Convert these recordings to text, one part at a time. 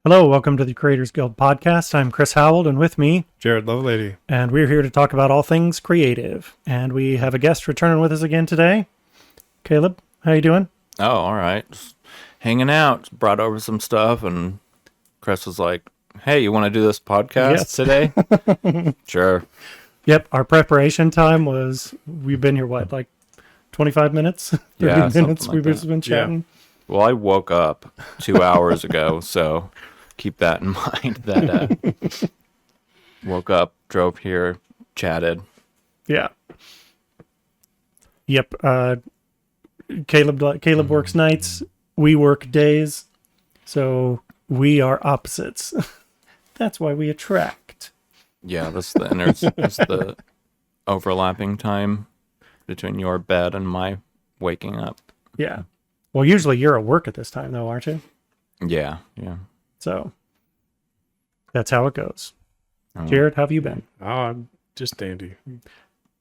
Hello, welcome to the Creators Guild podcast. I'm Chris Howell, and with me, Jared Lovelady. and we're here to talk about all things creative. And we have a guest returning with us again today. Caleb, how you doing? Oh, all right. Just hanging out. Brought over some stuff, and Chris was like, "Hey, you want to do this podcast today?" Sure. Yep, our preparation time was, we've been here, what, like 25 minutes? 30 Yeah, something minutes like we've just that. been chatting. Well, I woke up 2 hours ago, so keep that in mind. That woke up, drove here, chatted. Yeah. Yep. Caleb works nights. We work days. So we are opposites. That's why we attract. Yeah, that's the overlapping time between your bed and my waking up. Yeah. Well, usually you're at work at this time, though, aren't you? Yeah. So that's how it goes. Oh. Jared, how have you been? Oh, I'm just dandy.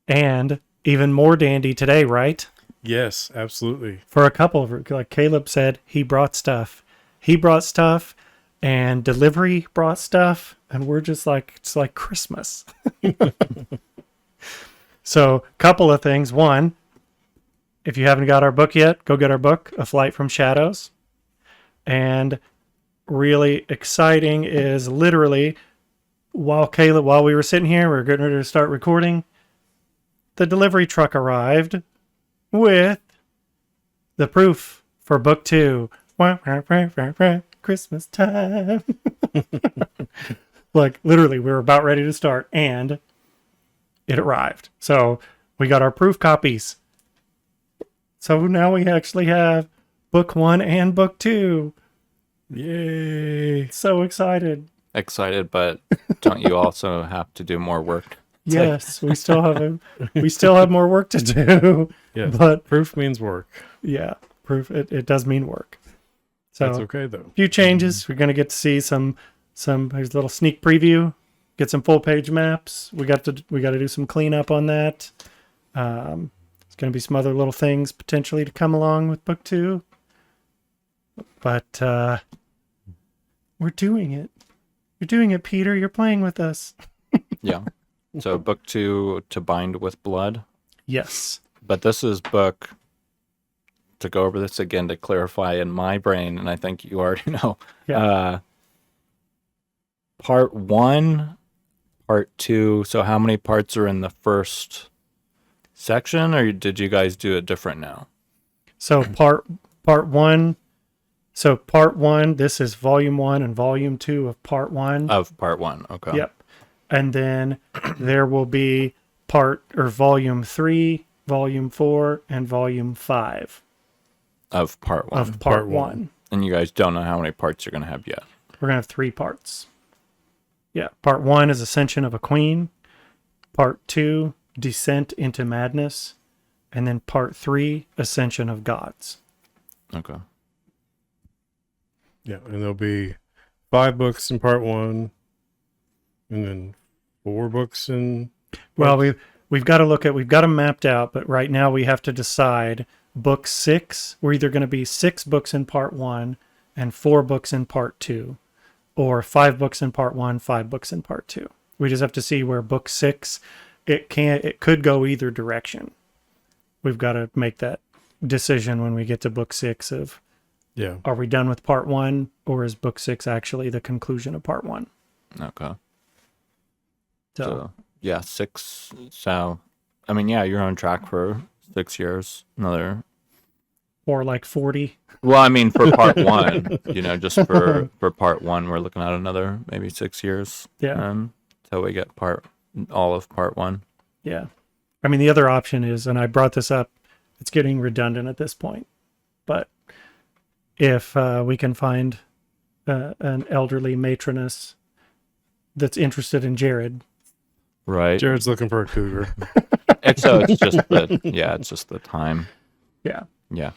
And even more dandy today, right? Yes, absolutely. For a couple of, like Caleb said, he brought stuff. He brought stuff, and delivery brought stuff, and we're just like, it's like Christmas. So, couple of things. One, if you haven't got our book yet, go get our book, A Flight from Shadows. And really exciting is literally while we were sitting here, we were getting ready to start recording, the delivery truck arrived with the proof for book 2. Christmas time. Like literally, we were about ready to start and it arrived. So we got our proof copies. So now we actually have book 1 and book 2. Yay. So excited. Excited, but don't you also have to do more work? Yes, we still have more work to do. Yes, But proof means work. yeah, proof it does mean work. So That's okay, though. a few changes. We're going to get to see some here's a little sneak preview. Get some full page maps. We got to do some cleanup on that. There's going to be some other little things potentially to come along with book 2. But we're doing it. You're doing it, Peter. You're playing with us. Yeah. So book 2, To Bind with Blood. Yes. But this is book, to go over this again to clarify in my brain, and I think you already know. Yeah. Part 1, part 2. So how many parts are in the first section, or did you guys do it different now? So part 1. So part 1, this is volume 1 and volume 2 of part 1. Of part 1, okay. Yep. And then there will be volume 3, volume 4, and volume 5 Of part 1. of part 1. And you guys don't know how many parts you're going to have yet. We're going to have 3 parts. Yeah. Part 1 is Ascension of a Queen. Part 2, Descent into Madness. And then part 3, Ascension of Gods. Okay. Yeah, and there'll be 5 books in part 1, and then 4 books in... Well, we've got them mapped out, but right now we have to decide book 6. We're either going to be 6 books in part 1 and 4 books in part 2, or 5 books in part 1, 5 books in part 2. We just have to see where book 6, it could go either direction. We've got to make that decision when we get to book 6 of, Yeah. are we done with part 1, or is book 6 actually the conclusion of part 1? Okay. So So, yeah, 6. So, I mean, yeah, you're on track for 6 years. Another. or like 40. Well, I mean, for part 1, just for part 1, we're looking at another maybe 6 years. Yeah. Till we get all of part 1. Yeah. I mean, the other option is, and I brought this up, it's getting redundant at this point, but if we can find an elderly matroness that's interested in Jared. Right. Jared's looking for a cougar. It's just the time. Yeah. Yeah.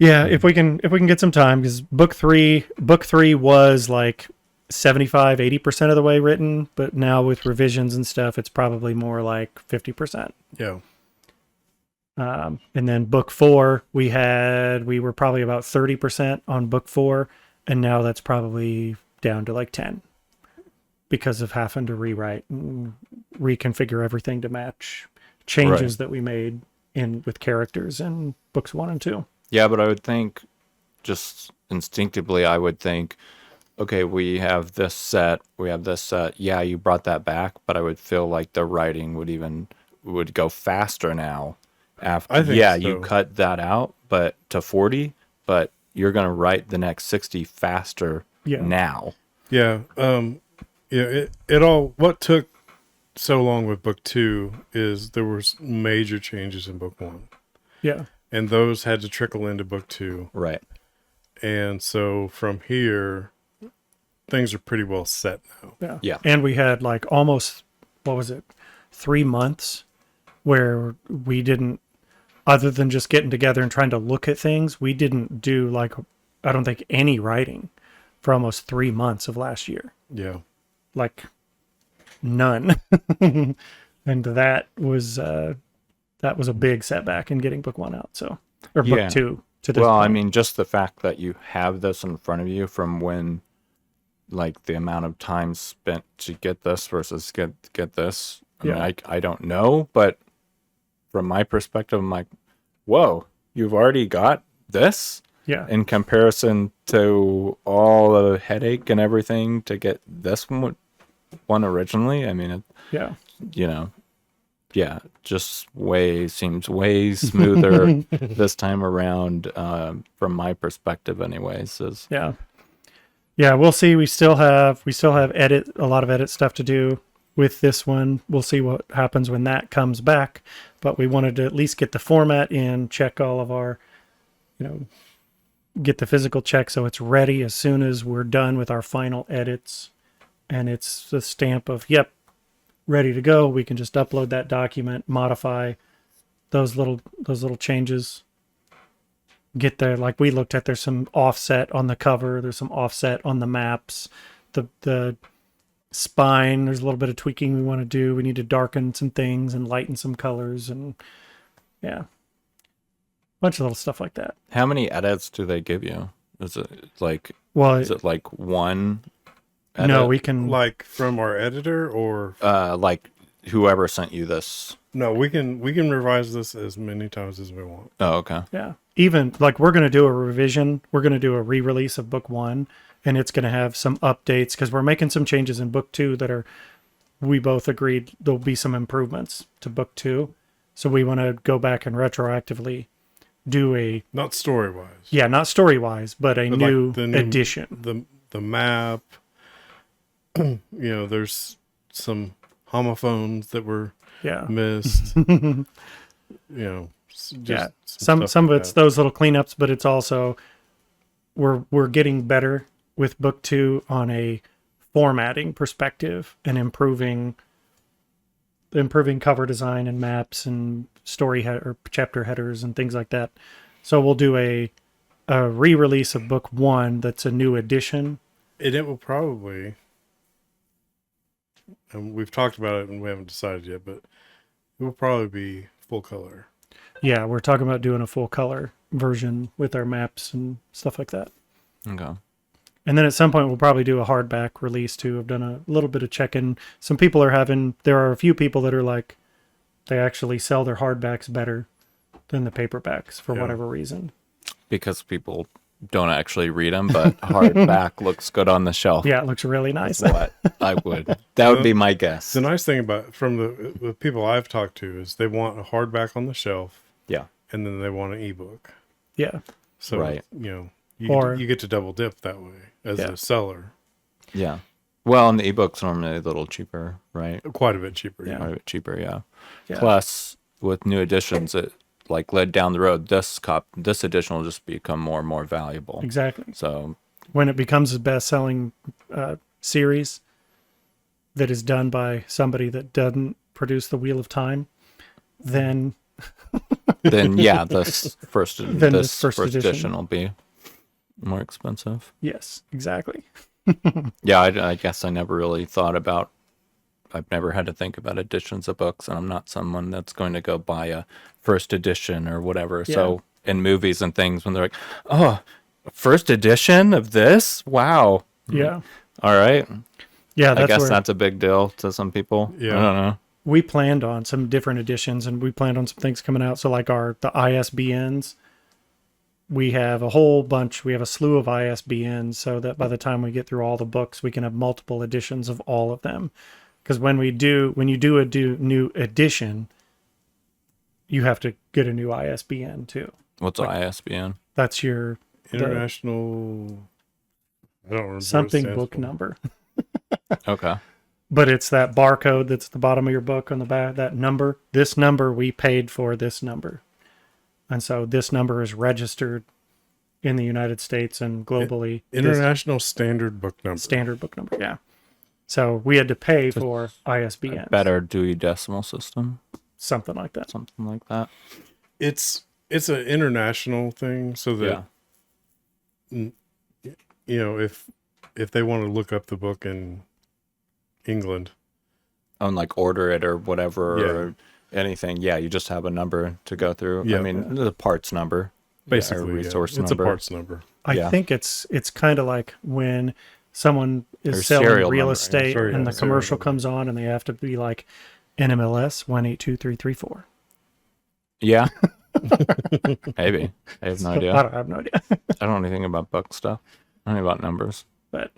Yeah, if we can get some time, because book three was like 75-80% of the way written, but now with revisions and stuff, it's probably more like 50%. Yeah. And then book 4, we were probably about 30% on book 4, and now that's probably down to like 10 because of having to rewrite and reconfigure everything to match changes Right. that we made in with characters in books 1 and 2. Yeah, but I would think, just instinctively, I would think, okay, we have this set, we have this set. Yeah, you brought that back, but I would feel like the writing would go faster now. After, I think yeah, so. you cut that out, but to 40, but you're gonna write the next 60 faster Yeah. now. Yeah. It all, what took so long with book 2 is there was major changes in book 1, Yeah. and those had to trickle into book 2. Right. And so from here, things are pretty well set now. Yeah. Yeah. And we had like almost, what was it, 3 months where we didn't, other than just getting together and trying to look at things, we didn't do like, I don't think any writing for almost 3 months of last year. Yeah. Like none. And that was a big setback in getting book 1 out. So, or book Yeah. 2 to this Well, I point. mean, just the fact that you have this in front of you from when, like, the amount of time spent to get this versus get this. I mean, Yeah. I don't know, but from my perspective, I'm like, whoa, you've already got this Yeah. in comparison to all the headache and everything to get this one originally. I mean, Yeah. you know, yeah, just seems way smoother this time around, from my perspective anyways. Yeah. Yeah, we'll see. We still have a lot of edit stuff to do with this one. We'll see what happens when that comes back, but we wanted to at least get the format in, check all of our, get the physical check so it's ready as soon as we're done with our final edits, and it's the stamp of, yep, ready to go. We can just upload that document, modify those little changes. Get there, like we looked at, there's some offset on the cover, there's some offset on the maps, the spine, there's a little bit of tweaking we want to do. We need to darken some things and lighten some colors, and yeah, bunch of little stuff like that. How many edits do they give you? Is it like one edit? No, we can Like from our editor, or like whoever sent you this. no, we can revise this as many times as we want. Oh, okay. Yeah. Even like we're going to do a revision, we're going to do a re-release of book 1, and it's going to have some updates because we're making some changes in book 2 that we both agreed there'll be some improvements to book 2. So we want to go back and retroactively do Not story wise. not story-wise, but a But new, like the new edition. The map. There's some homophones that were Yeah. missed. Yeah. Some Some of it's those little cleanups, but it's also we're getting better with book 2 on a formatting perspective and improving cover design and maps and story or chapter headers and things like that. So we'll do a re-release of book 1 that's a new edition. And it will probably, and we've talked about it and we haven't decided yet, but it will probably be full color. Yeah, we're talking about doing a full color version with our maps and stuff like that. Okay. And then at some point we'll probably do a hardback release too. I've done a little bit of checking. There are a few people that are like, they actually sell their hardbacks better than the paperbacks for Yeah. whatever reason. Because people don't actually read them, but hardback looks good on the shelf. Yeah, it looks really nice. What I would. That would be my guess. The nice thing about from the people I've talked to is they want a hardback on the shelf, Yeah. and then they want an ebook. Yeah. So Right. you get to double dip that way as Yeah. a seller. Yeah. Well, and the ebook's normally a little cheaper, right? Quite a bit cheaper. Yeah. Quite a bit cheaper, yeah. Yeah. Plus, with new editions, it like led down the road. This edition will just become more and more valuable. Exactly. So When it becomes a best-selling series that is done by somebody that doesn't produce the Wheel of Time, then then, yeah, this first edition. edition will be more expensive. yes, exactly. Yeah, I guess I never really thought about. I've never had to think about editions of books, and I'm not someone that's going to go buy a first edition or whatever. Yeah. So in movies and things, when they're like, "Oh, First edition of this? Wow. Yeah. All right. Yeah, I that's guess where that's a big deal to some people. Yeah. I don't know. we planned on some different editions, and we planned on some things coming out. So like the ISBNs, we have a whole bunch. We have a slew of ISBNs, so that by the time we get through all the books, we can have multiple editions of all of them. Because when you do a new edition, you have to get a new ISBN too. What's ISBN? That's your International. I don't remember what it something stands book for. number. Okay. But it's that barcode that's at the bottom of your book on the back, that number. This number, we paid for this number. And so this number is registered in the United States and globally. International Standard Book Number. Standard book number, yeah. So we had to pay for ISBNs. Better Dewey Decimal System, Something like that. something like that. It's an international thing, so that Yeah. if they want to look up the book in England, And like order it or whatever Yeah. or anything. Yeah, you just have a number to go through. Yeah. I mean, the parts number. basically, or resource it's number. a parts number. I Yeah. think it's kind of like when someone Or is selling serial real number, yeah. estate Sorry, and yeah, the serial commercial number. comes on and they have to be like NMLS 182334. Yeah. Maybe. I have no I idea. have no idea. I don't know anything about book stuff. I don't know about numbers. But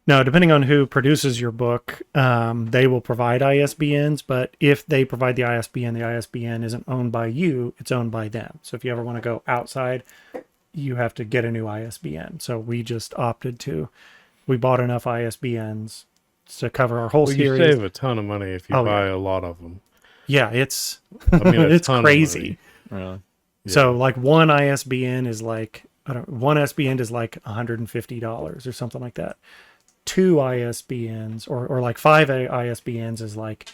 no, depending on who produces your book, they will provide ISBNs. But if they provide the ISBN isn't owned by you, it's owned by them. So if you ever want to go outside, you have to get a new ISBN. So we just opted to, we bought enough ISBNs to cover our whole Well, you series. save a ton of money if you Oh, buy a lot of them. Yeah, it's I mean, a it's ton of crazy. money. Really. So like one ISBN is like one ISBN is like $150 or something like that. Two ISBNs or like five ISBNs is like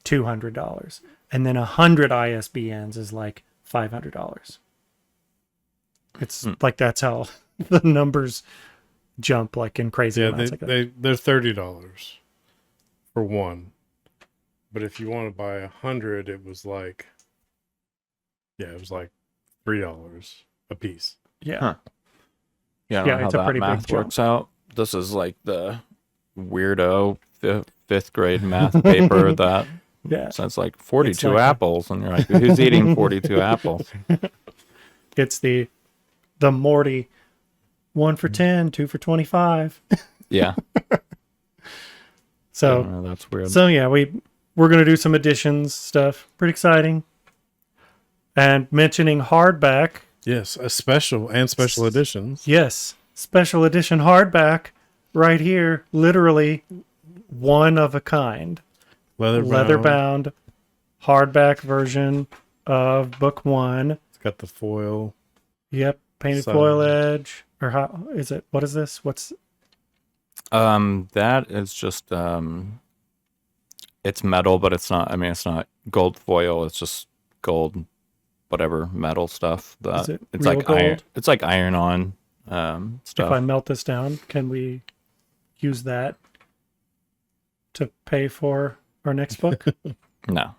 $200, and then 100 ISBNs is like $500. It's like that's how the numbers jump like in crazy Yeah, amounts like that. they're $30 for one. But if you want to buy 100, it was like $3 a piece. Yeah. Huh. Yeah, I don't Yeah, know it's how a pretty that big math jump. works out. This is like the weirdo fifth grade math paper that Yeah. says like 42 like a- apples, and you're like, who's eating 42 apples? It's the Morty 1 for 10, 2 for 25. Yeah, I So don't know, that's weird. So yeah, we're gonna do some additions stuff. Pretty exciting. And mentioning hardback, Yes, a special editions. yes, special edition hardback right here, literally one of a kind. Leather bound hardback version of book 1. It's got the foil. Yep, painted So- foil edge. Or how is it? What is this? What's That is just it's metal, but it's not. I mean, it's not gold foil. It's just gold, whatever metal stuff. That Is it it's real like iron. gold? It's like iron on if stuff. I melt this down, can we use that to pay for our next book? No.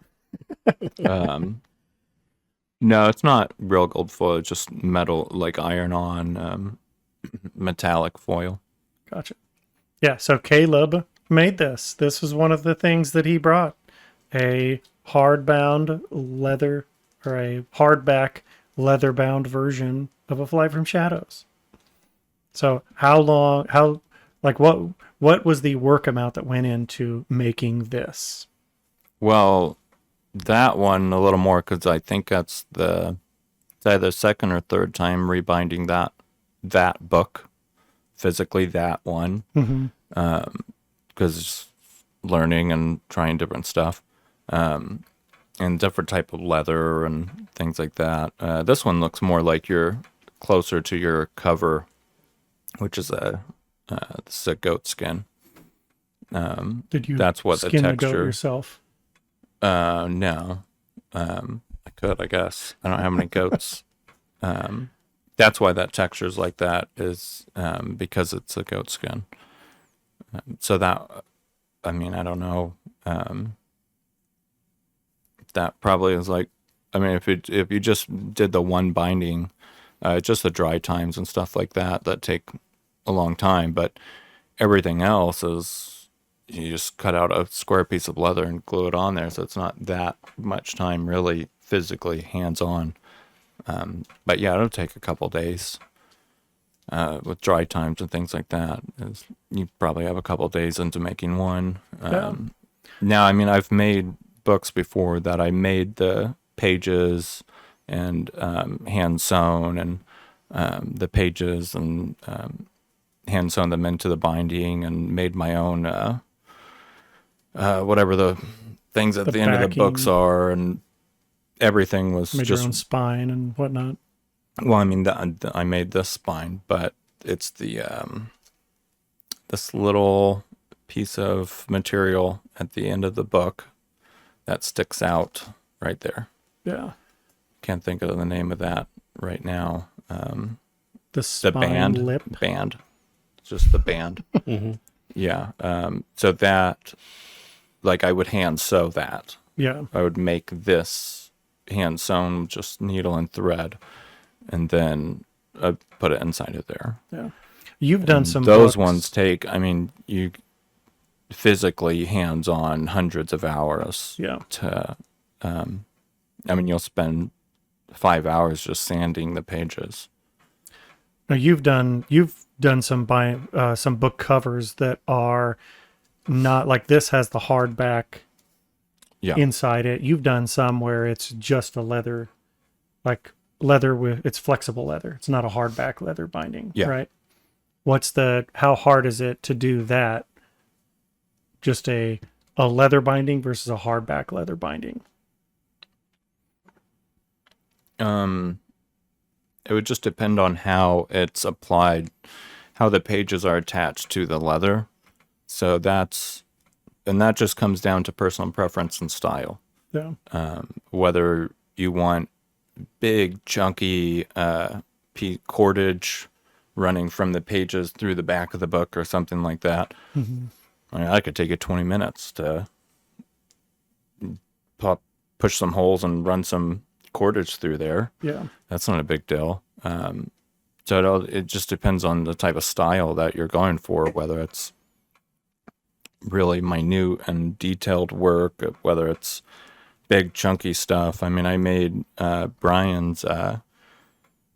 No, it's not real gold foil. It's just metal, like iron on metallic foil. Gotcha. Yeah, so Caleb made this. This was one of the things that he brought. A hardbound leather or a hardback leather bound version of A Flight from Shadows. So what was the work amount that went into making this? Well, that one a little more because I think it's either second or third time rebinding that book physically, that one, because learning and trying different stuff, and different type of leather and things like that. This one looks more like you're closer to your cover, which is this is a goat skin. Did you That's what the skin the goat texture- yourself? No. I could, I guess. I don't have any goats. That's why that texture's like that is because it's a goat skin. So that, I mean, I don't know. That probably is like, I mean, if you just did the one binding, Just the dry times and stuff like that take a long time. But everything else is you just cut out a square piece of leather and glue it on there, so it's not that much time really physically hands-on. But yeah, it'll take a couple days with dry times and things like that. You probably have a couple days into making one. Now, I mean, I've made books before that I made the pages and hand sewn and the pages and hand sewn them into the binding and made my own whatever the things at the end of the books backing. are, and everything was Made your own just spine and whatnot. well, I mean, I made this spine, but it's the this little piece of material at the end of the book that sticks out right there. Yeah. Can't think of the name of that right now. The The spine lip. band, just the band. Yeah. So that, like, I would hand sew that. Yeah. I would make this hand sewn, just needle and thread, and then put it inside of there. Yeah. You've done some Those books. ones take, I mean, you physically hands on hundreds of hours. Yeah. I mean, you'll spend 5 hours just sanding the pages. Now you've done some book covers that are not like this has the hardback Yeah. inside it. You've done some where it's just a leather, like leather with it's flexible leather. It's not a hardback leather binding, Yeah. right? How hard is it to do that? Just a leather binding versus a hardback leather binding. It would just depend on how it's applied, how the pages are attached to the leather. So that just comes down to personal preference and style. Yeah. Whether you want big chunky cordage running from the pages through the back of the book or something like that. Mm-hmm. I mean, I could take it 20 minutes to push some holes and run some cordage through there. Yeah. That's not a big deal. So it just depends on the type of style that you're going for, whether it's really minute and detailed work, whether it's big chunky stuff. I mean, I made Brian's a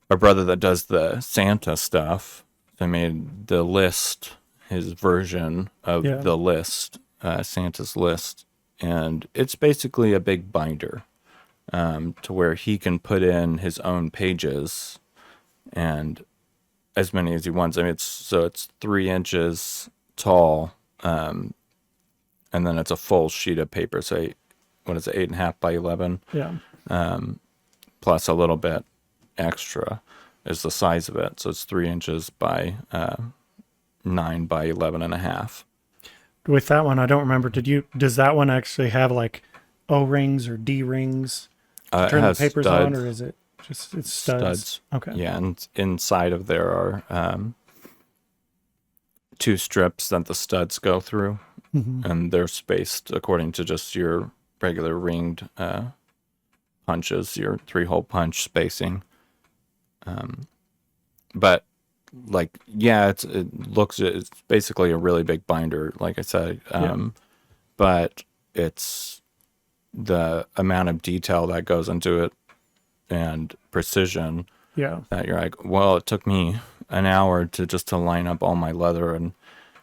brother that does the Santa stuff. I made the list, his version of the list, Santa's list, and it's basically a big binder to where he can put in his own pages and as many as he wants. I mean, it's 3 inches tall, and then it's a full sheet of paper. So what is it, 8.5 by 11? Yeah. Plus a little bit extra is the size of it. So it's 3 inches by 9 by 11.5. With that one, I don't remember. Does that one actually have like O-rings or D-rings to turn the papers on, or is it just it's studs? Okay. Yeah, and inside of there are 2 strips that the studs go through, and they're spaced according to just your regular ringed punches, your 3-hole punch spacing. But like, yeah, it's basically a really big binder, like I said. But it's the amount of detail that goes into it and precision that you're like, well, it took me an hour to line up all my leather and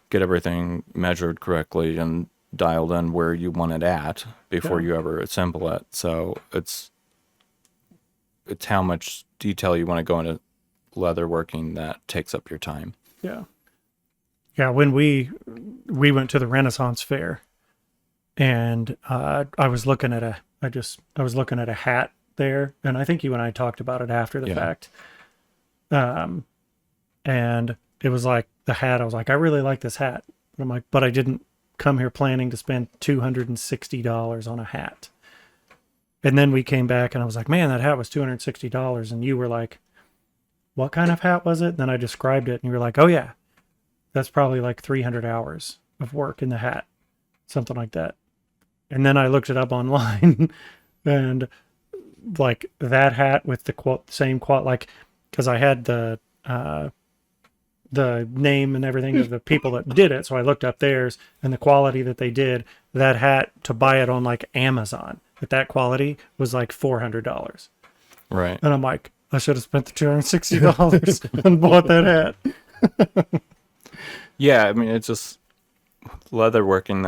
get everything measured correctly and dialed in where you want it at before you ever assemble it. So it's how much detail you want to go into leather working that takes up your time. Yeah. When we went to the Renaissance Fair, and I was looking at a hat there, and I think you and I talked about it after the fact. And it was like the hat. I was like, I really like this hat. But I'm like, but I didn't come here planning to spend $260 on a hat. And then we came back, and I was like, man, that hat was $260. And you were like, what kind of hat was it? And then I described it, and you were like, oh yeah, that's probably like 300 hours of work in the hat, something like that. And then I looked it up online, and like that hat with the same like because I had the name and everything of the people that did it. So I looked up theirs and the quality that they did. That hat, to buy it on like Amazon at that quality, was like $400. Right. And I'm like, I should have spent the $260 and bought that hat. Yeah, I mean, it's just leatherworking.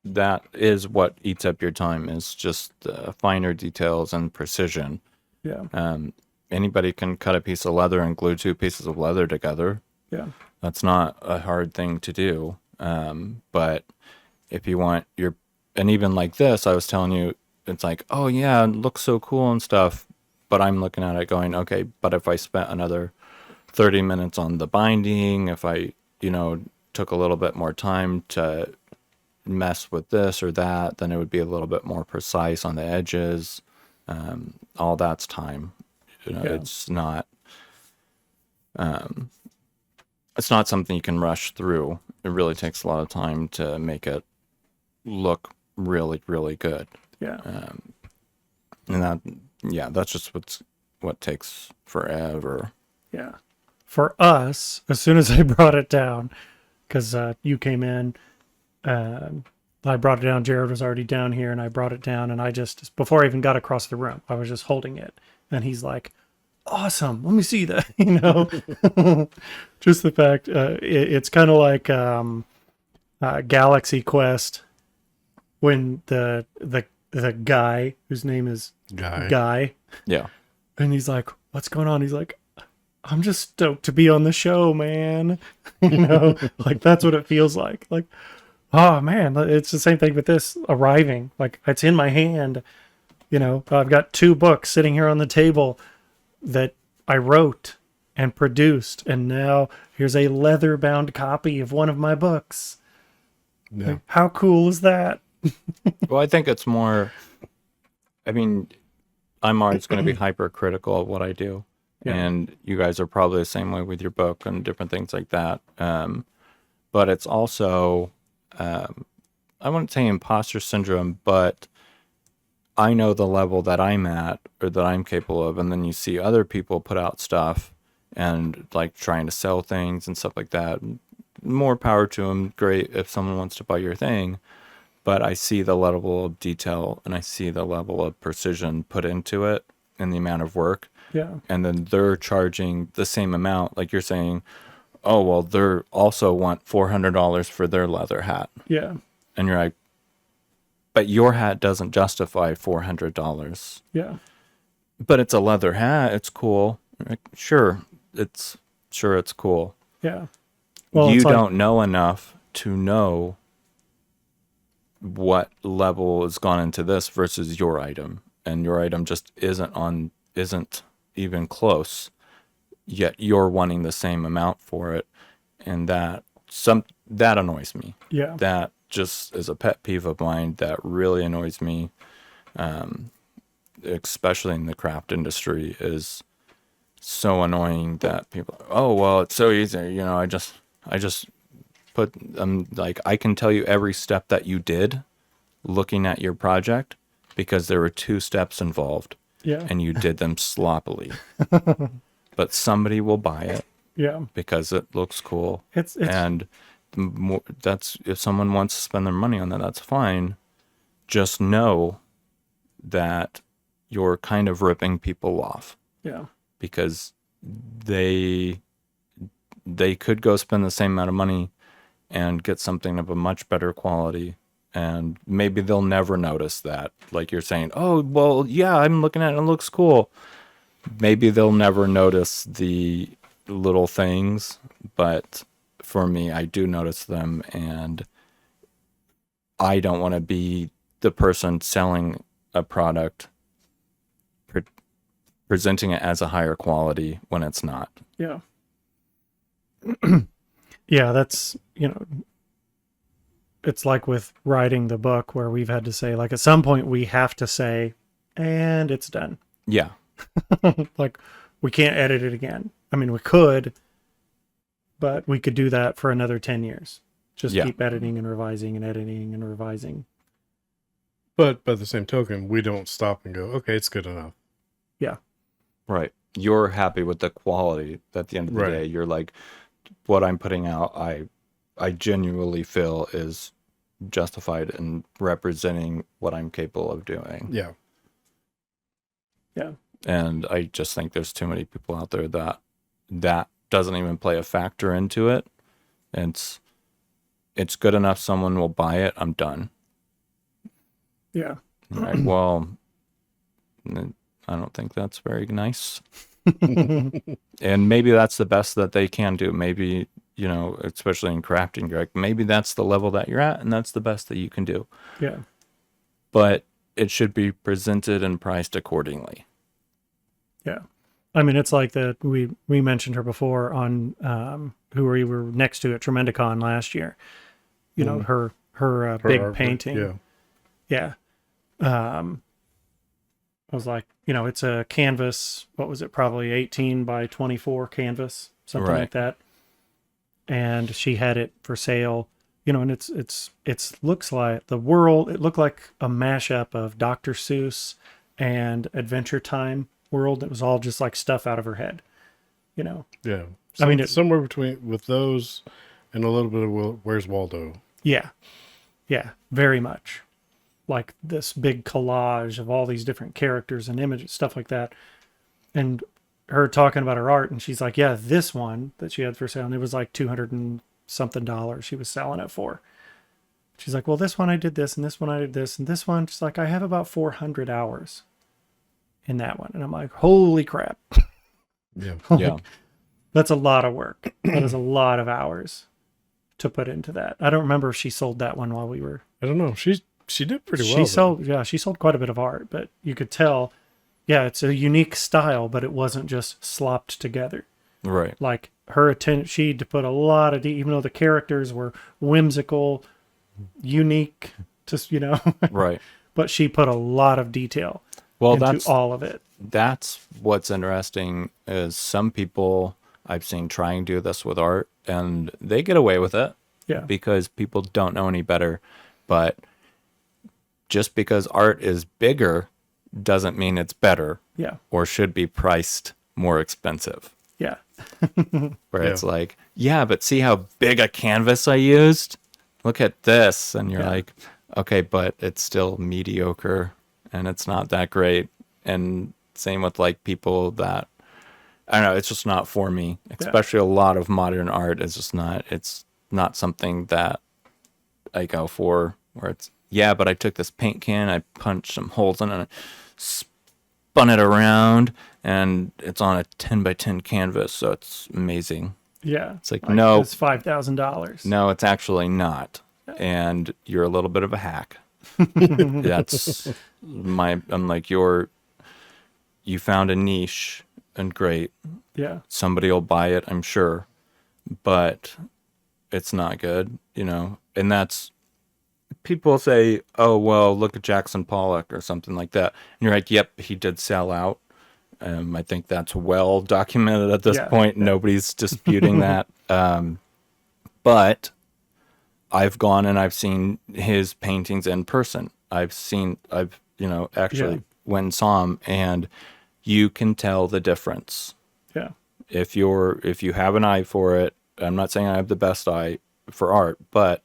That is what eats up your time, is just finer details and precision. Yeah. Anybody can cut a piece of leather and glue two pieces of leather together. Yeah. That's not a hard thing to do. But if you want and even like this, I was telling you, it's like, oh yeah, it looks so cool and stuff. But I'm looking at it going, okay, but if I spent another 30 minutes on the binding, if I, took a little bit more time to mess with this or that, then it would be a little bit more precise on the edges. All that's time. Yeah. It's not something you can rush through. It really takes a lot of time to make it look really, really good. Yeah. And that's just what takes forever. Yeah. For us, as soon as I brought it down, because you came in, I brought it down. Jared was already down here, and I brought it down, and I just, before I even got across the room, I was just holding it, and he's like, awesome, let me see that. Just the fact, it's kind of like Galaxy Quest, when the guy whose name is Guy, Yeah. and he's like, what's going on? He's like, I'm just stoked to be on the show, man. Like that's what it feels like. Like, oh man, it's the same thing with this arriving. Like it's in my hand. I've got 2 books sitting here on the table that I wrote and produced, and now here's a leather-bound copy of one of my books. Yeah. Like, how cool is that? Well, I think it's more, I mean, I'm always going to be hypercritical of what I do. Yeah. And you guys are probably the same way with your book and different things like that. But it's also, I wouldn't say imposter syndrome, but I know the level that I'm at or that I'm capable of. And then you see other people put out stuff and like trying to sell things and stuff like that. More power to them. Great if someone wants to buy your thing. But I see the level of detail and I see the level of precision put into it and the amount of work. Yeah. And then they're charging the same amount. Like you're saying, oh, well, they also want $400 for their leather hat. Yeah. And you're like, but your hat doesn't justify $400. Yeah. But it's a leather hat. It's cool. Like, sure, it's cool. Yeah. Well, You it's like, don't know enough to know what level has gone into this versus your item. And your item just isn't even close. Yet you're wanting the same amount for it. And that annoys me. yeah. That just is a pet peeve of mine that really annoys me, especially in the craft industry, is so annoying that people, oh, well, it's so easy. I just put, like, I can tell you every step that you did looking at your project because there were 2 steps involved. Yeah. And you did them sloppily. But somebody will buy it. Yeah. Because it looks cool. It's and that's, if someone wants to spend their money on that, that's fine. Just know that you're kind of ripping people off. Yeah. Because they could go spend the same amount of money and get something of a much better quality. And maybe they'll never notice that. Like you're saying, oh, well, yeah, I'm looking at it, it looks cool. Maybe they'll never notice the little things, but for me, I do notice them, and I don't want to be the person selling a product, presenting it as a higher quality when it's not. Yeah. Yeah, that's, it's like with writing the book where we've had to say, like, at some point we have to say, and it's done. Yeah. Like, we can't edit it again. I mean, we could, but we could do that for another 10 years. Just keep editing and revising and editing and revising. But by the same token, we don't stop and go, okay, it's good enough. Yeah. Right. You're happy with the quality at the end of the Right. day. You're like, what I'm putting out, I genuinely feel is justified in representing what I'm capable of doing. Yeah. Yeah. And I just think there's too many people out there that doesn't even play a factor into it. And it's good enough someone will buy it. I'm done. Yeah. All right. Well, I don't think that's very nice. And maybe that's the best that they can do. Maybe, especially in crafting, Greg, maybe that's the level that you're at and that's the best that you can do. Yeah. But it should be presented and priced accordingly. Yeah. I mean, it's like that we mentioned her before on who we were next to at Tremendicon last year. Her Her big artwork, painting. Yeah. Yeah. I was like, it's a canvas. What was it? Probably 18 by 24 canvas, something Right. like that. And she had it for sale, and it's looks like the world. It looked like a mashup of Dr. Seuss and Adventure Time world. That was all just like stuff out of her head, Yeah. I mean, somewhere between with those and a little bit of Where's Waldo. Yeah. Yeah. Very much. Like this big collage of all these different characters and images, stuff like that. And her talking about her art, and she's like, yeah, this one that she had for sale, and it was like $200 and something she was selling it for. She's like, well, this one I did this, and this one I did this, and this one, she's like, I have about 400 hours in that one. And I'm like, holy crap. Yeah. Like, Yeah. that's a lot of work. That is a lot of hours to put into that. I don't remember if she sold that one while we were. I don't know. She did pretty well. She sold quite a bit of art, but you could tell, yeah, it's a unique style, but it wasn't just slopped together. Right. Like her attention, she'd put a lot of, even though the characters were whimsical, unique, just, Right. but she put a lot of detail Well, into all of it. that's what's interesting is some people I've seen try and do this with art and they get away with it Yeah. because people don't know any better. But just because art is bigger doesn't mean it's better Yeah. or should be priced more expensive. Yeah. Where Yeah. it's like, yeah, but see how big a canvas I used? Look at this. And you're Yeah. like, okay, but it's still mediocre and it's not that great. And same with like people that, I don't know, it's just not for me. Especially a lot of modern art is just not, it's not something that I go for where it's, yeah, but I took this paint can, I punched some holes in it, and I spun it around, and it's on a 10 by 10 canvas, so it's amazing. Yeah. It's like, no. It's $5,000. No, it's actually not. And you're a little bit of a hack. That's I'm like, you found a niche, and great. Yeah. Somebody will buy it, I'm sure, but it's not good, and that's, people say, oh, well, look at Jackson Pollock or something like that. And you're like, yep, he did sell out. I think that's well documented at this point. Nobody's disputing that. But I've gone and I've seen his paintings in person. I've actually went and saw him, and you can tell the difference. Yeah. If you have an eye for it, I'm not saying I have the best eye for art, but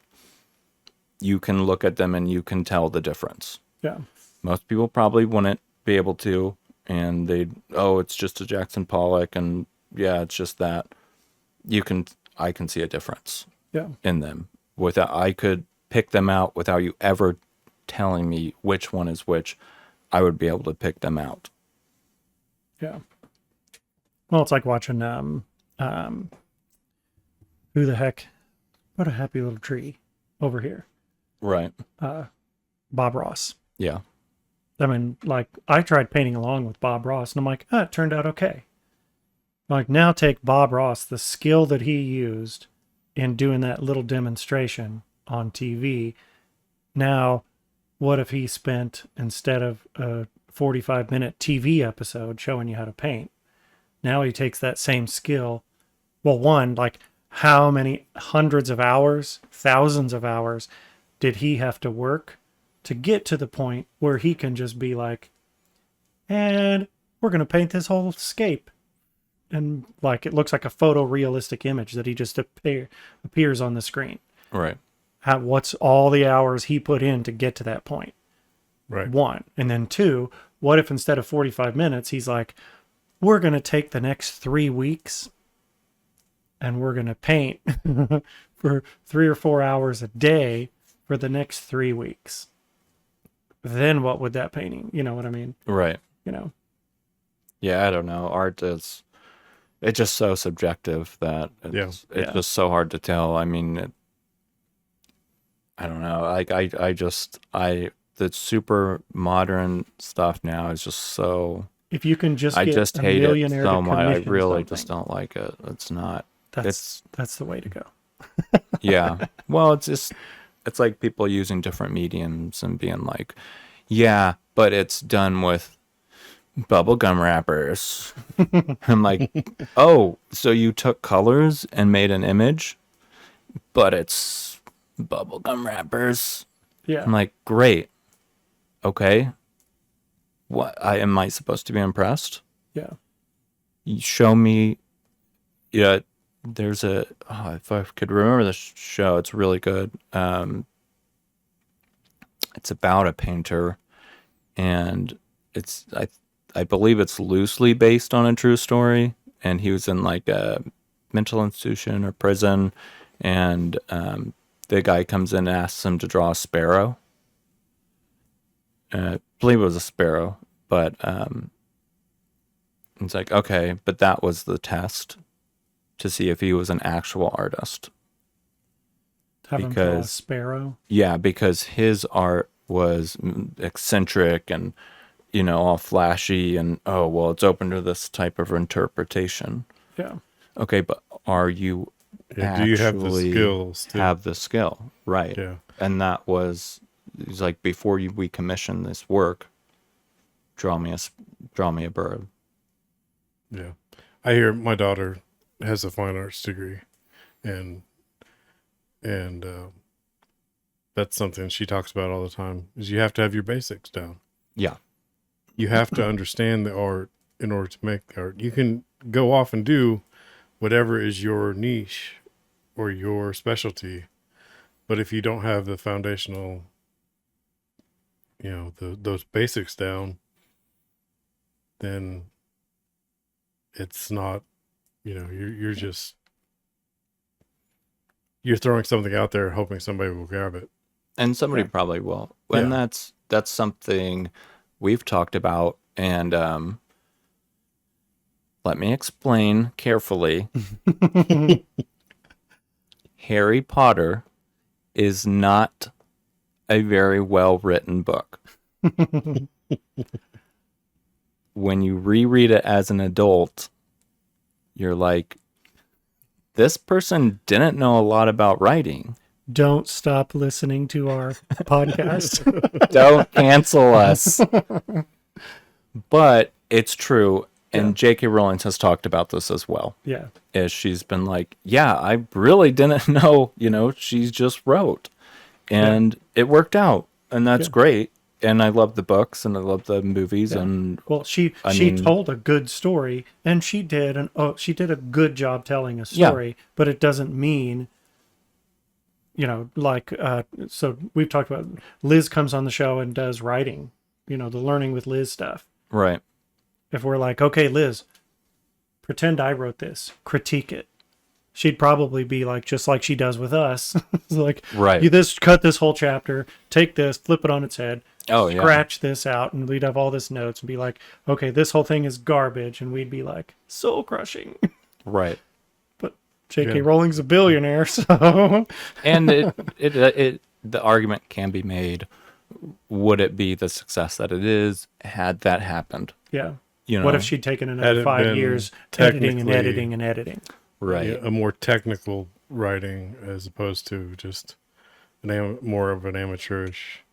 you can look at them and you can tell the difference. Yeah. Most people probably wouldn't be able to, and it's just a Jackson Pollock, and yeah, it's just that. I can see a difference in them. I could pick them out without you ever telling me which one is which. I would be able to pick them out. Yeah. Well, it's like watching who the heck? What a happy little tree over here. Right. Bob Ross. Yeah. I mean, like, I tried painting along with Bob Ross, and I'm like, it turned out okay. Like, now take Bob Ross, the skill that he used in doing that little demonstration on TV. Now, what if he spent, instead of a 45-minute TV episode showing you how to paint, now he takes that same skill. Well, one, like, how many hundreds of hours, thousands of hours did he have to work to get to the point where he can just be like, and we're going to paint this whole scape. And like, it looks like a photorealistic image that he just appears on the screen. Right. What's all the hours he put in to get to that point? Right. One. And then two, what if instead of 45 minutes, he's like, we're going to take the next 3 weeks and we're going to paint for 3 or 4 hours a day for the next 3 weeks. Then what would that painting, you know what I mean? Right. You know? Yeah, I don't know. Art is, it's just so subjective that it's just so hard to tell. I mean, I don't know. Like the super modern stuff now is just so. If you can just I get just a hate it millionaire so to much. I commission really something, just don't like it. It's not. that's the way to go. Yeah. Well, it's like people using different mediums and being like, yeah, but it's done with bubblegum wrappers. I'm like, oh, so you took colors and made an image, but it's bubblegum wrappers. Yeah. I'm like, great. Okay. What am I supposed to be impressed? Yeah. You show me. Yeah, there's if I could remember the show, it's really good. It's about a painter, and I believe it's loosely based on a true story. And he was in like a mental institution or prison, and the guy comes in and asks him to draw a sparrow. I believe it was a sparrow, but it's like, okay, but that was the test to see if he was an actual artist. Have him draw a sparrow. Yeah, because his art was eccentric and, you know, all flashy and, oh, well, it's open to this type of interpretation. Yeah. Okay, but are you do you have the skills? Have the skill, right? Yeah. And that was, it's like, before we commission this work, draw me a bird. Yeah. I hear my daughter has a fine arts degree, and that's something she talks about all the time, is you have to have your basics down. Yeah. You have to understand the art in order to make the art. You can go off and do whatever is your niche or your specialty, but if you don't have the foundational, you know, those basics down, then it's not, you know, you're throwing something out there hoping somebody will grab it. And somebody probably will. And that's something we've talked about. And let me explain carefully. Harry Potter is not a very well-written book. When you reread it as an adult, you're like, this person didn't know a lot about writing. Don't stop listening to our podcast. Don't cancel us. But it's true. And J.K. Rowling has talked about this as well. Yeah. As she's been like, yeah, I really didn't know, you know, she just wrote. And it worked out. And that's great. And I love the books and I love the movies. And well, she told a good story, and she did a good job telling a story, but it doesn't mean, you know, like, so we've talked about, Liz comes on the show and does writing, you know, the Learning with Liz stuff. Right. If we're like, okay, Liz, pretend I wrote this, critique it. She'd probably be like, just like she does with us. It's like, right. You cut this whole chapter, take this, flip it on its head, scratch this out, and we'd have all this notes and be like, okay, this whole thing is garbage, and we'd be like, soul crushing. Right. But J.K. Rowling's a billionaire, so. And it the argument can be made, would it be the success that it is had that happened? Yeah. You know, what if she'd taken another 5 years editing and editing and editing? Right. Yeah, a more technical writing as opposed to just more of an amateurish.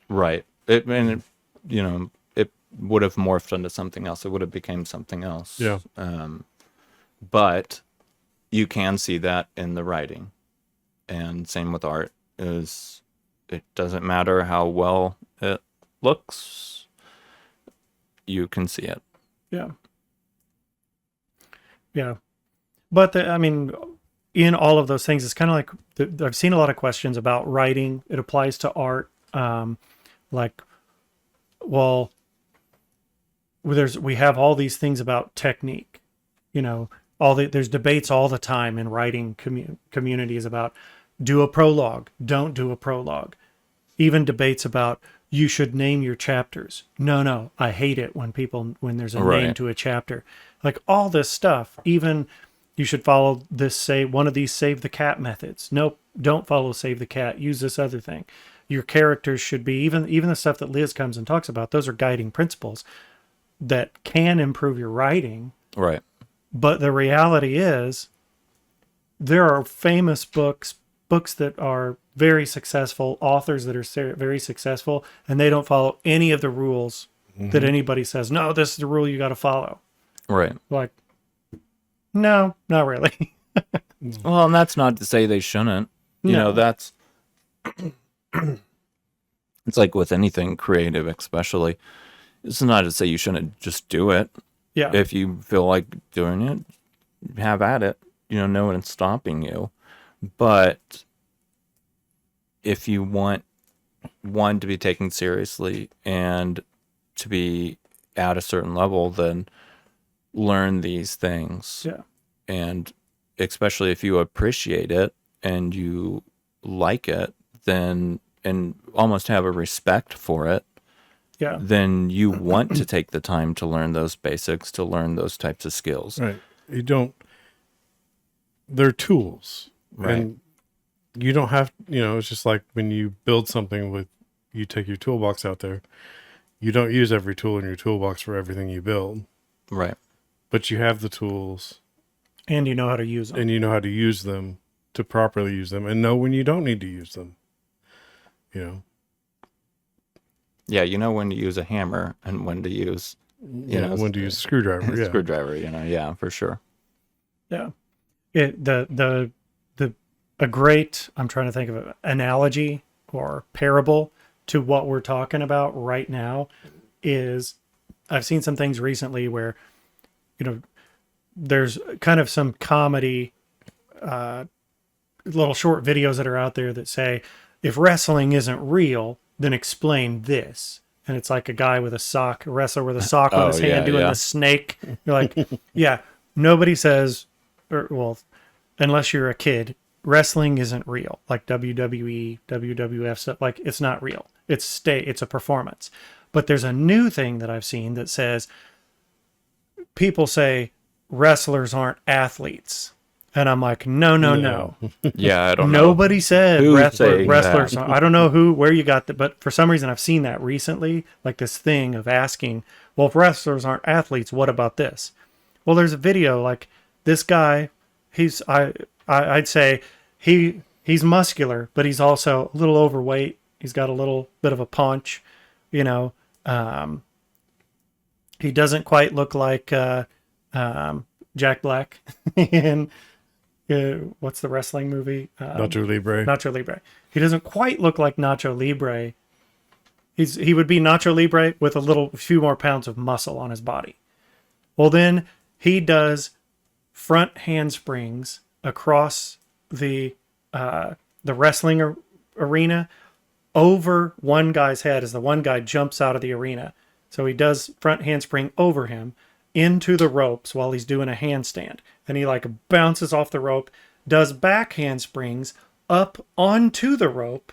Right. It would have morphed into something else. It would have become something else. Yeah. But you can see that in the writing. And same with art, is it doesn't matter how well it looks. You can see it. Yeah. Yeah. But I mean, in all of those things, it's kind of like I've seen a lot of questions about writing. It applies to art. Like, well, we have all these things about technique. You know, there's debates all the time in writing communities about do a prologue, don't do a prologue. Even debates about you should name your chapters. No, I hate it when there's a name Right. to a chapter. Like all this stuff. Even you should follow one of these save the cat methods. Nope, don't follow save the cat. Use this other thing. Your characters should be even the stuff that Liz comes and talks about. Those are guiding principles that can improve your writing. Right. But the reality is there are famous books that are very successful, authors that are very successful, and they don't follow any of the rules that anybody says, no, this is the rule you got to follow. Right. Like, no, not really. Well, and that's not to say they shouldn't. You No. know, that's it's like with anything creative, especially. It's not to say you shouldn't just do it. Yeah. If you feel like doing it, have at it. You know, no one's stopping you. But if you want one to be taken seriously and to be at a certain level, then learn these things. Yeah. And especially if you appreciate it and you like it, then and almost have a respect for it, Yeah. then you want to take the time to learn those basics, to learn those types of skills. Right. You don't, they're tools. Right. And you don't have, it's just like when you build something you take your toolbox out there, you don't use every tool in your toolbox for everything you build, Right. but you have the tools And you know how to use them. and you know how to use them to properly use them and know when you don't need to use them, Yeah, you know when to use a hammer and when to use, when to use a screwdriver. a Yeah. screwdriver, yeah, for sure. Yeah. A great, I'm trying to think of an analogy or parable to what we're talking about right now is I've seen some things recently where, there's kind of some comedy, little short videos that are out there that say, if wrestling isn't real, then explain this. And it's like a guy with a wrestler with a sock on Oh, his hand yeah, doing yeah. the snake. You're like, yeah, nobody says, unless you're a kid, wrestling isn't real. Like WWE, WWF stuff, like it's not real. It's a performance. But there's a new thing that I've seen that says people say wrestlers aren't athletes. And I'm like, no. Yeah, I don't know. Nobody said Who's saying wrestlers. that? I don't know where you got that, but for some reason I've seen that recently, like this thing of asking, well, if wrestlers aren't athletes, what about this? Well, there's a video like this guy. I'd say he's muscular, but he's also a little overweight. He's got a little bit of a punch, He doesn't quite look like Jack Black in what's the wrestling movie? Nacho Libre. Nacho Libre. He doesn't quite look like Nacho Libre. He would be Nacho Libre with a few more pounds of muscle on his body. Well, then he does front handsprings across the wrestling arena over one guy's head as the one guy jumps out of the arena. So he does front handspring over him into the ropes while he's doing a handstand. And he like bounces off the rope, does back handsprings up onto the rope,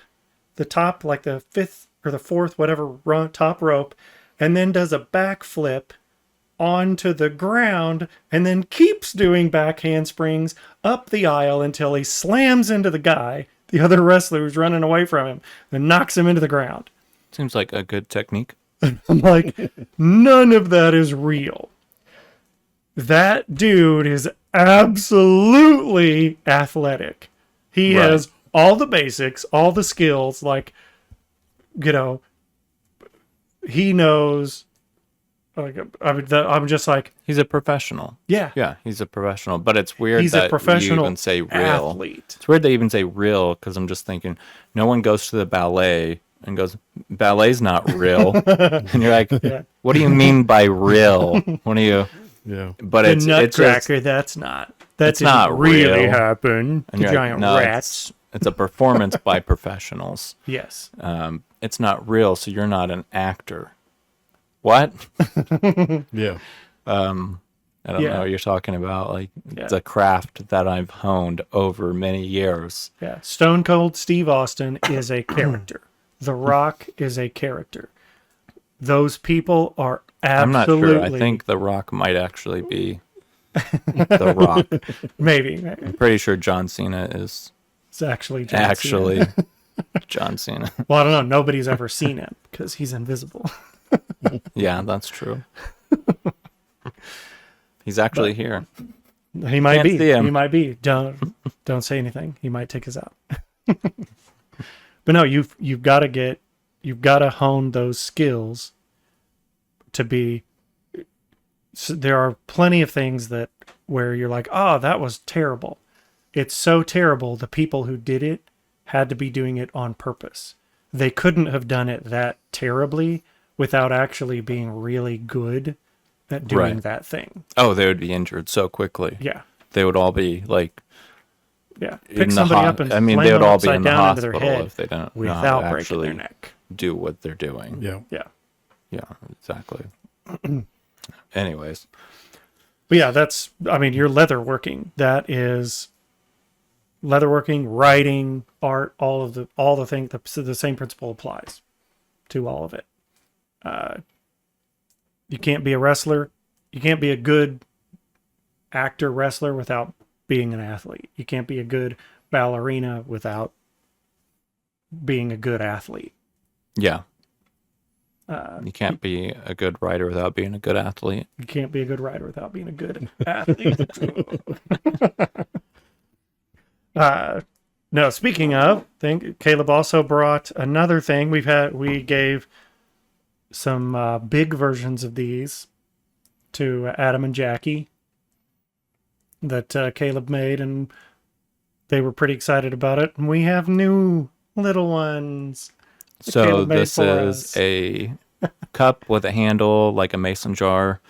the top, like the fifth or the fourth, whatever top rope, and then does a backflip onto the ground and then keeps doing back handsprings up the aisle until he slams into the guy, the other wrestler who's running away from him, and knocks him into the ground. Seems like a good technique. I'm like, none of that is real. That dude is absolutely athletic. He Right. has all the basics, all the skills, like, he knows. Like, I'm just like, He's a professional. yeah, Yeah, he's a professional. But it's weird he's that a professional you even say real. athlete. It's weird they even say real because I'm just thinking no one goes to the ballet and goes, ballet's not real. And you're like, Yeah. what do you mean by real? What do you? Yeah. But The it's just, Nutcracker, that it's didn't not really real. happen. and The you're giant like, no, rats. it's a performance by professionals. Yes. It's not real, so you're not an actor. What? Yeah. I don't Yeah. know what you're talking about. Like, Yeah. it's a craft that I've honed over many years. Yeah. Stone Cold Steve Austin is a character. The Rock is a character. Those people are I'm not absolutely. sure. I think The Rock might actually be The Rock. maybe I'm pretty sure John Cena is it's actually John Cena. actually John Cena. Well, I don't know. Nobody's ever seen him because he's invisible. Yeah, that's true. He's actually here. He might Can't be. see him. He might be. Don't say anything. He might take us out. But no, you've got to hone those skills to be. So there are plenty of things where you're like, oh, that was terrible. It's so terrible. The people who did it had to be doing it on purpose. They couldn't have done it that terribly without actually being really good at doing Right. that thing. Oh, they would be injured so quickly. Yeah. They would all be like Yeah. in Pick the somebody up and I mean, slam they would them all be upside in the down into their hospital head if they don't know how to without breaking actually their neck. do what they're doing. Yeah. Yeah. Yeah, exactly. Anyways, But yeah, you're leatherworking. That is leatherworking, writing, art, all the things. The same principle applies to all of it. You can't be a wrestler. You can't be a good actor wrestler without being an athlete. You can't be a good ballerina without being a good athlete. yeah. You can't be a good writer without being a good athlete. You can't be a good writer without being a good athlete. No, speaking of, Caleb also brought another thing. We gave some big versions of these to Adam and Jackie that Caleb made, and they were pretty excited about it. And we have new little ones. that So Caleb made this for is us. a cup with a handle, like a mason jar,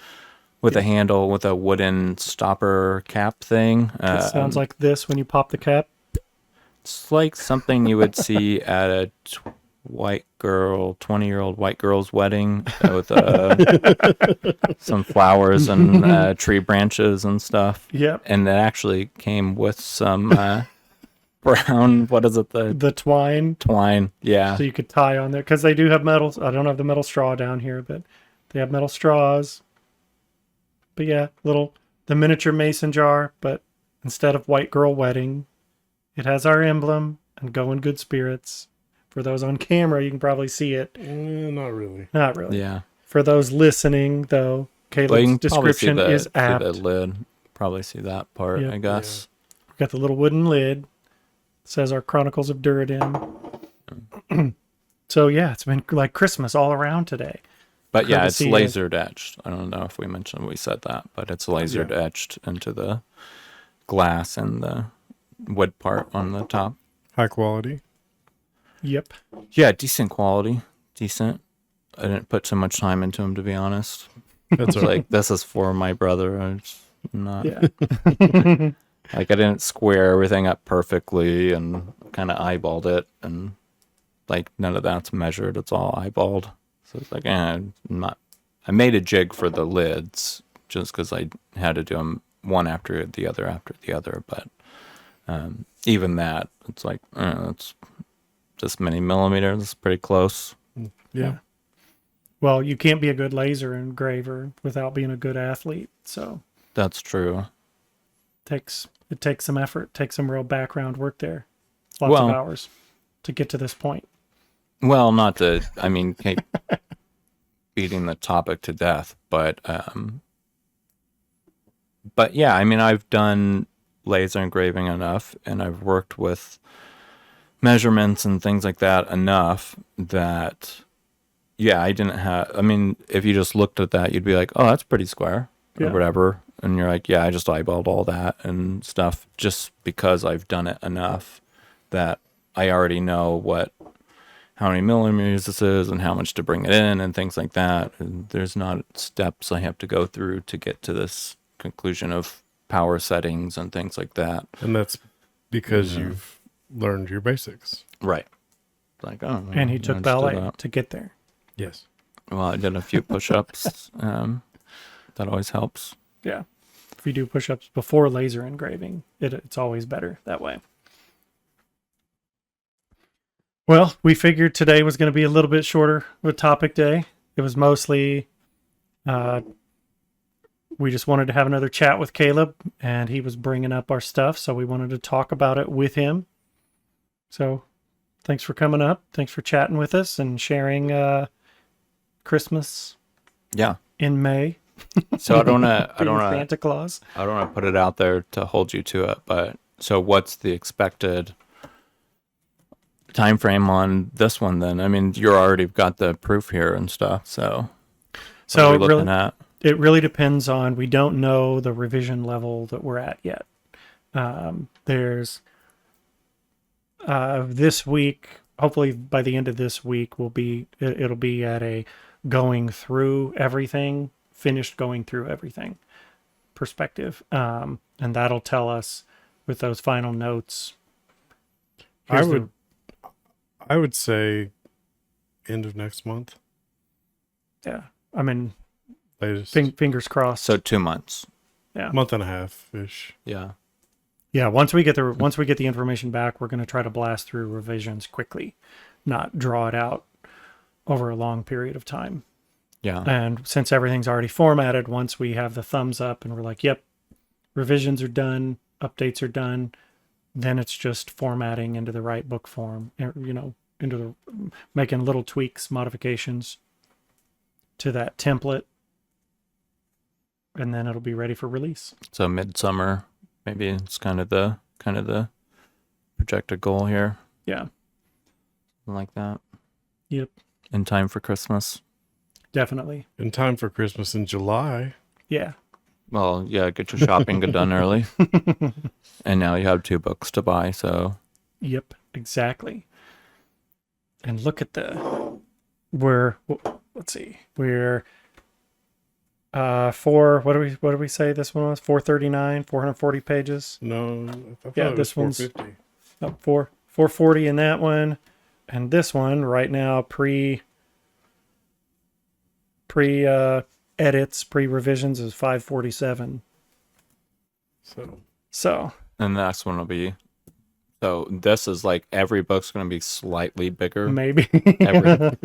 with a handle with a wooden stopper cap thing. It sounds like this when you pop the cap. It's like something you would see at a 20-year-old white girl's wedding with some flowers and tree branches and stuff. Yep. And it actually came with some brown, what is it? The twine. Twine. Yeah. So you could tie on there because they do have metal. I don't have the metal straw down here, but they have metal straws. But yeah, the miniature mason jar, but instead of white girl wedding, it has our emblem and go in good spirits. For those on camera, you can probably see it. Not really. Not really. Yeah. For those listening, though, But you Caleb's can probably see description is see apt. the lid. Probably see that part, Yep. I guess. We've got the little wooden lid. It says our Chronicles of Duradin. So yeah, it's been like Christmas all around today. But yeah, it's Courtesy of- lasered etched. I don't know if we said that, but it's lasered etched into the glass and the wood part on the top. High quality. Yep. Yeah, decent quality. Decent. I didn't put too much time into them, to be honest. That's It's like, this is for my brother. I'm just not. Yeah. Like, I didn't square everything up perfectly and kind of eyeballed it. And, like, none of that's measured. It's all eyeballed. So it's like, I'm not. I made a jig for the lids just because I had to do them one after the other. But even that, it's like, it's this many millimeters. It's pretty close. Yeah. Well, you can't be a good laser engraver without being a good athlete. So That's true. it takes some effort, takes some real background work there. Lots of hours to get to this point. Well, not to, I mean, keep beating the topic to death, but yeah, I mean, I've done laser engraving enough, and I've worked with measurements and things like that enough that, yeah, I didn't have, I mean, if you just looked at that, you'd be like, oh, that's pretty square or Yeah. whatever. And you're like, yeah, I just eyeballed all that and stuff just because I've done it enough that I already know what how many millimeters this is and how much to bring it in and things like that. And there's not steps I have to go through to get to this conclusion of power settings and things like that. And that's because you've learned your basics. Right. Like, oh, And he I took just did ballet that. to get there. Yes. Well, I did a few push-ups. That always helps. Yeah. If you do push-ups before laser engraving, it's always better that way. Well, we figured today was going to be a little bit shorter of a topic day. It was mostly, we just wanted to have another chat with Caleb, and he was bringing up our stuff, so we wanted to talk about it with him. So thanks for coming up. Thanks for chatting with us and sharing Christmas Yeah. in May. So I don't for your wanna Santa Claus. put it out there to hold you to it, but so what's the expected time frame on this one then? I mean, you're already got the proof here and stuff, so So what are it we looking really, at? it really depends on, we don't know the revision level that we're at yet. There's this week, hopefully by the end of this week, it'll be at a going through everything, finished going through everything perspective. And that'll tell us with those final notes. I would say end of next month. Yeah. I mean, Latest. fingers crossed. So 2 months. Yeah. Month and a half ish. Yeah. Yeah, once we get the information back, we're going to try to blast through revisions quickly, not draw it out over a long period of time. Yeah. And since everything's already formatted, once we have the thumbs up and we're like, yep, revisions are done, updates are done, then it's just formatting into the right book form, making little tweaks, modifications to that template, and then it'll be ready for release. So midsummer, maybe it's kind of the projected goal here. Yeah. Something like that. Yep. In time for Christmas. Definitely. In time for Christmas in July. Yeah. Well, yeah, get your shopping done early. And now you have 2 books to buy, so Yep, exactly. And look at let's see, we're what do we say this one was? 439, 440 pages. No, I thought Yeah, it was this one's 450. Up 440 in that one, and this one right now pre edits, pre revisions is 547. So and the next one will be, so this is like every book's going to be slightly bigger. maybe. Every,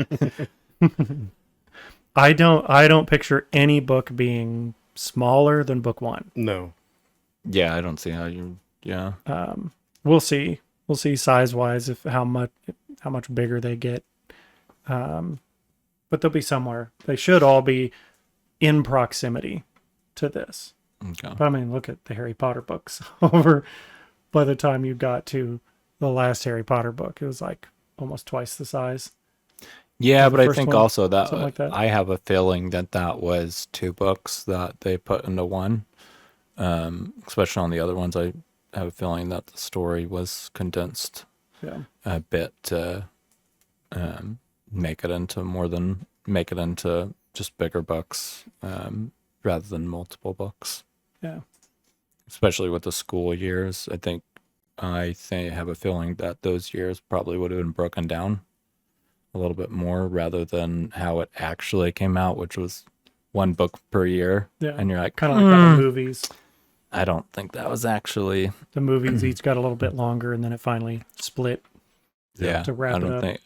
I don't picture any book being smaller than book 1. No. yeah, I don't see how you. Yeah, We'll see size wise if how much bigger they get. But they'll be somewhere. They should all be in proximity to this. okay. But I mean, look at the Harry Potter books. Over by the time you got to the last Harry Potter book, it was like almost twice the size. Yeah, the but I first think one, also that, something like that. I have a feeling that was 2 books that they put into one. Especially on the other ones, I have a feeling that the story was condensed Yeah. a bit to make it into just bigger books rather than multiple books. Yeah. Especially with the school years, I have a feeling that those years probably would have been broken down a little bit more rather than how it actually came out, which was 1 book per year. Yeah. And you're like, Kind of like how the movies. I don't think that was actually. The movies each got a little bit longer, and then it finally split. Yeah, To wrap I it don't up. think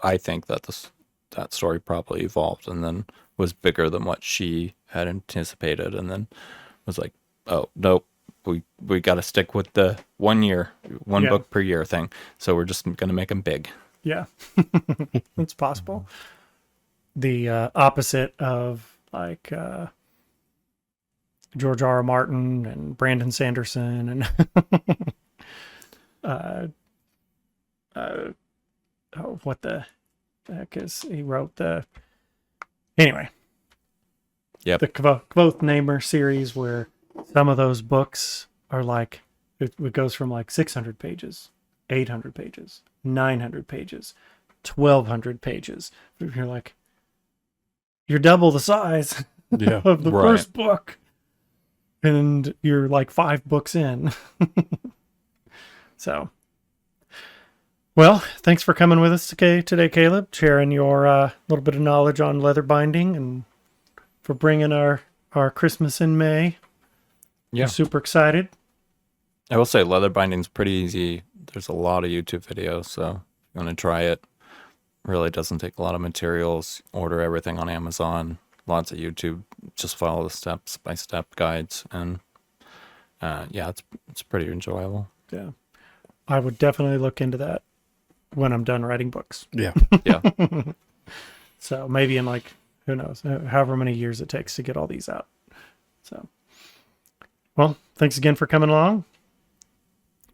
I think that that story probably evolved and then was bigger than what she had anticipated, and then was like, oh nope, we got to stick with the 1 year, one Yeah. book per year thing. So we're just gonna make them big. Yeah. It's possible. The opposite of like George R. R. Martin and Brandon Sanderson and what the heck is he wrote anyway. Yep. The Quoth Namer series, where some of those books are like it goes from like 600 pages, 800 pages, 900 pages, 1,200 pages. You're like, you're double the size Yeah. of the Right. first book, and you're like 5 books in. So, well, thanks for coming with us today, Caleb, sharing your little bit of knowledge on leather binding, and for bringing our Christmas in May. Yeah. We're super excited. I will say leather binding's pretty easy. There's a lot of YouTube videos, so if you want to try it, really doesn't take a lot of materials. Order everything on Amazon. Lots of YouTube. Just follow the step-by-step guides, and yeah, it's pretty enjoyable. Yeah, I would definitely look into that when I'm done writing books. Yeah. Yeah. So maybe in like, who knows, however many years it takes to get all these out. So, well, thanks again for coming along.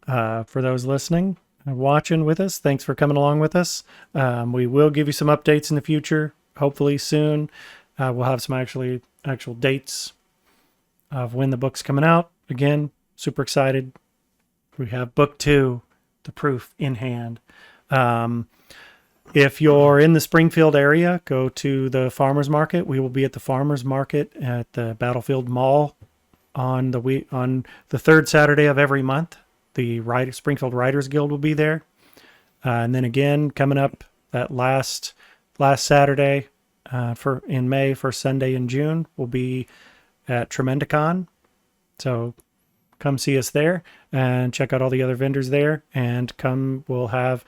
For those listening and watching with us, thanks for coming along with us. We will give you some updates in the future, hopefully soon. We'll have some actual dates of when the book's coming out. Again, super excited. We have book 2, the proof in hand. If you're in the Springfield area, go to the farmers market. We will be at the farmers market at the Battlefield Mall on the third Saturday of every month. The Springfield Writers Guild will be there. And then again, coming up that last Saturday in May, first Sunday in June, will be at Tremendicon. So come see us there and check out all the other vendors there. And we'll have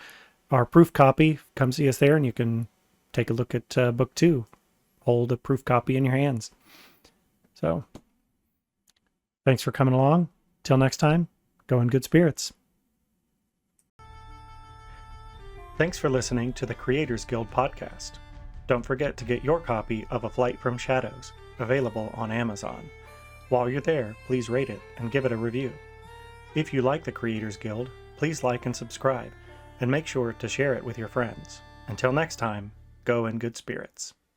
our proof copy. Come see us there, and you can take a look at book 2. Hold a proof copy in your hands. So thanks for coming along. Till next time, go in good spirits. Thanks for listening to the Creators Guild podcast. Don't forget to get your copy of A Flight from Shadows, available on Amazon. While you're there, please rate it and give it a review. If you like the Creators Guild, please like and subscribe, and make sure to share it with your friends. Until next time, go in good spirits.